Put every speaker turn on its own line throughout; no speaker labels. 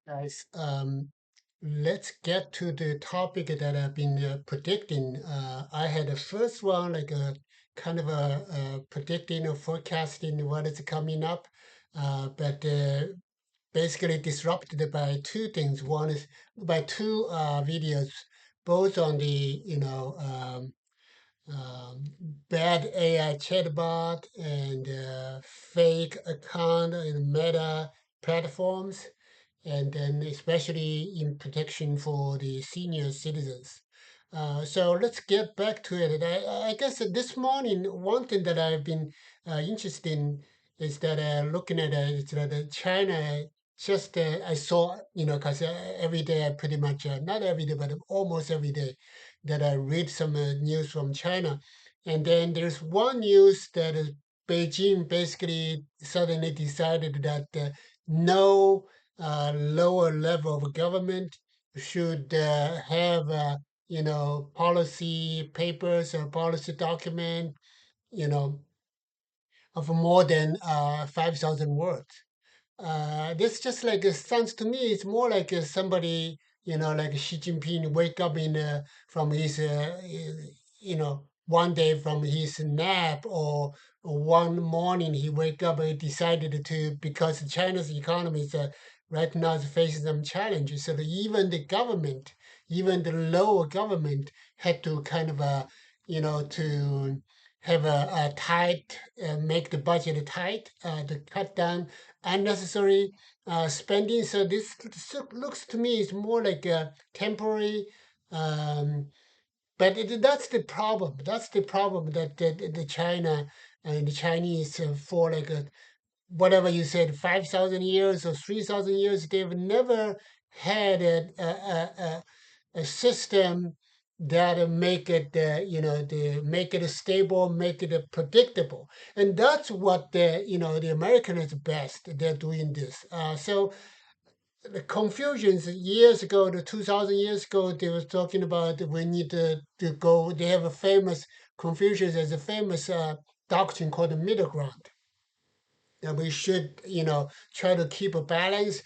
Guys, let's get to the topic that I've been predicting. I had the first one, like a kind of predicting or forecasting what is coming up, but basically disrupted by two things. One is by two videos, both on the um, bad AI chatbot and fake account in Meta platforms, and then especially in protection for the senior citizens. So let's get back to it. And I guess that this morning, one thing that I've been interested in is that looking at is that China just I saw because every day I pretty much not every day but almost every day that I read some news from China, and then there's one news that Beijing basically suddenly decided that no lower level of government should have policy papers or policy document you know of more than 5,000 words. This just like sounds to me. It's more like somebody, like Xi Jinping, wake up from his, one day from his nap, or one morning he wake up and decided to because China's economy is right now is facing some challenges. So that even the government, even the lower government, had to kind of to have a tight, make the budget tight, to cut down unnecessary spending. So this looks to me is more like a temporary, um, but that's the problem. That's the problem that the China and the Chinese for like whatever you said, 5,000 years or 3,000 years, they've never had a system that make it make it stable, make it predictable, and that's what the American is best. They're doing this. So the Confucians years ago, the 2,000 years ago, they was talking about we need to go. They have a famous Confucius has a famous doctrine called the middle ground, that we should, try to keep a balance,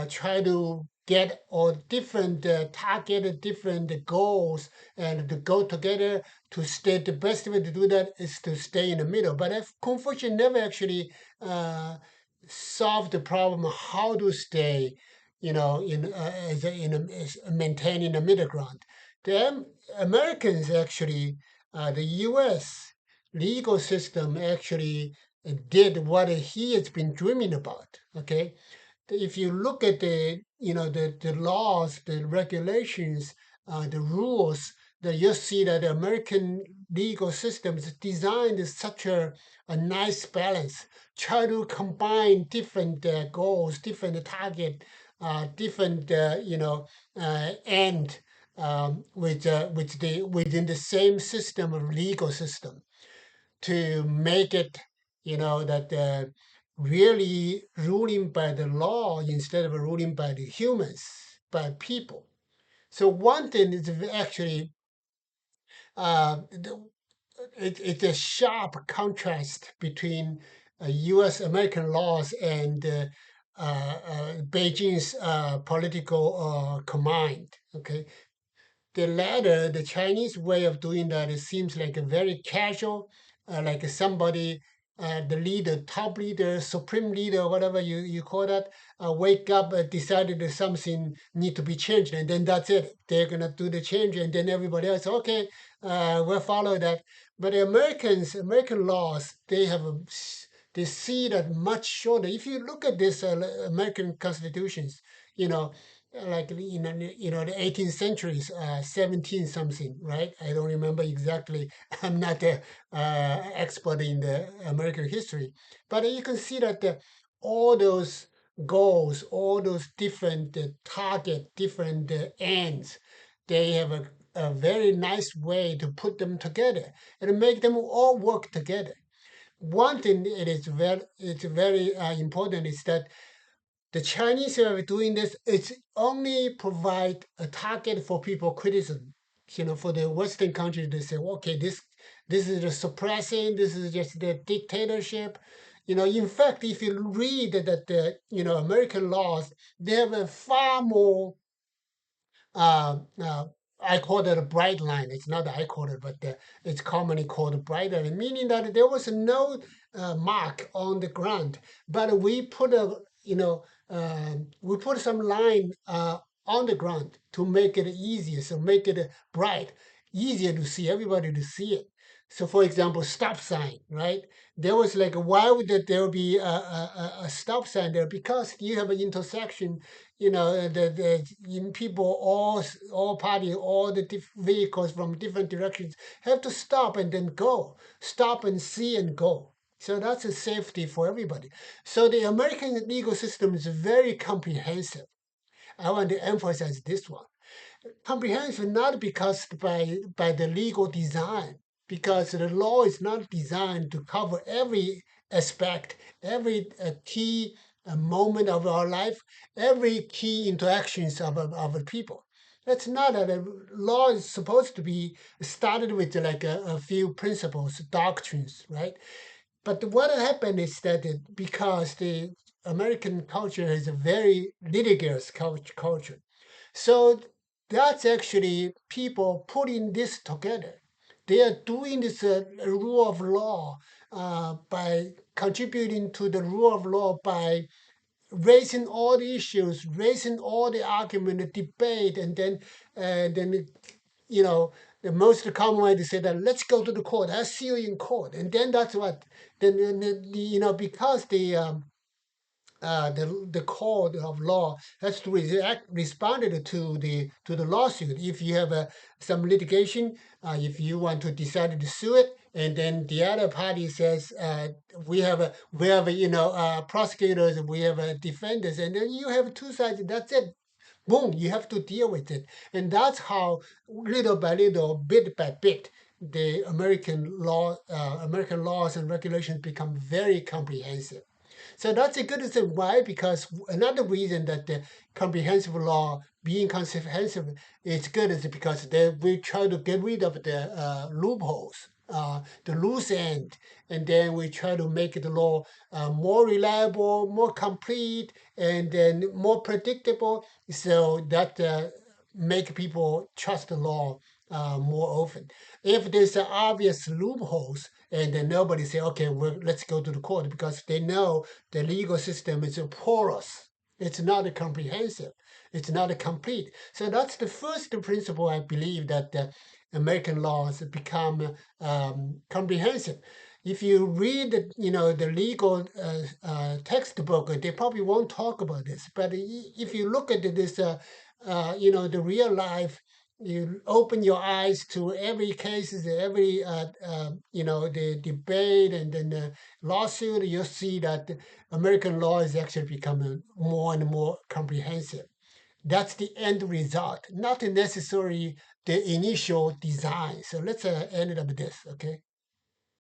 try to get all different target, different goals, and to go together to stay. The best way to do that is to stay in the middle. But if Confucius never actually uh, solved the problem how to stay, as maintaining the middle ground. The Americans actually, the U.S. legal system actually did what he has been dreaming about. Okay, if you look at the laws, the regulations, the rules, that you see that the American legal system is designed as such a nice balance. Try to combine different goals, different target, different end with the within the same system of legal system to make it, that really ruling by the law instead of ruling by the humans, by people. So one thing is actually the, it's a sharp contrast between U.S. American laws and Beijing's political command. Okay, the latter, the Chinese way of doing that, it seems like a very casual, like somebody, the leader, top leader, supreme leader, whatever you call that, wake up, decided that something need to be changed, and then that's it. They're gonna do the change, and then everybody else, okay, we'll follow that. But the American laws, they see that much shorter. If you look at this American constitutions, you know, like the 18th centuries, 17 something, right? I don't remember exactly. I'm not an expert in the American history, but you can see that all those goals, all those different target, different ends, they have a very nice way to put them together and make them all work together. One thing it is very important is that the Chinese way of doing this is only provide a target for people criticism. For the Western countries, they say, okay, this is the suppressing, this is just the dictatorship. In fact, if you read that American laws, they have a far more uh, uh, I call it a bright line. It's not I call it, but it's commonly called a bright line, meaning that there was no mark on the ground, but we put some line on the ground to make it easier, so make it bright, easier to see, everybody to see it. So, for example, stop sign, right? There was like, why would there be a stop sign there? Because you have an intersection, people all party, all the vehicles from different directions have to stop and then go, stop and see and go. So that's a safety for everybody. So the American legal system is very comprehensive. I want to emphasize this one. Comprehensive not because by the legal design, because the law is not designed to cover every aspect, every key moment of our life, every key interactions of the people. That's not a law is supposed to be started with like a few principles, doctrines, right? But what happened is that because the American culture is a very litigious culture, so that's actually people putting this together. They are doing this rule of law by contributing to the rule of law by raising all the issues, raising all the argument, the debate, and then you know the most common way to say that, let's go to the court. I'll see you in court, and then that's what then because the code of law has to react responded to the lawsuit. If you have some litigation, if you want to decide to sue it, and then the other party says we have prosecutors, we have defenders, and then you have two sides. That's it. Boom, you have to deal with it. And that's how, little by little, bit by bit, the American laws and regulations become very comprehensive. So that's a good reason why, because another reason that the comprehensive law being comprehensive is good is because we try to get rid of the loopholes, the loose end, and then we try to make the law more reliable, more complete, and then more predictable, so that make people trust the law more often. If there's obvious loopholes, and then nobody say, okay, let's go to the court, because they know the legal system is porous. It's not comprehensive. It's not complete. So that's the first principle I believe that the American laws become comprehensive. If you read, the legal textbook, they probably won't talk about this. But if you look at this, the real life, you open your eyes to every cases, every the debate and then the lawsuit, you'll see that American law is actually becoming more and more comprehensive. That's the end result, not necessarily the initial design. So let's end it up with this, okay?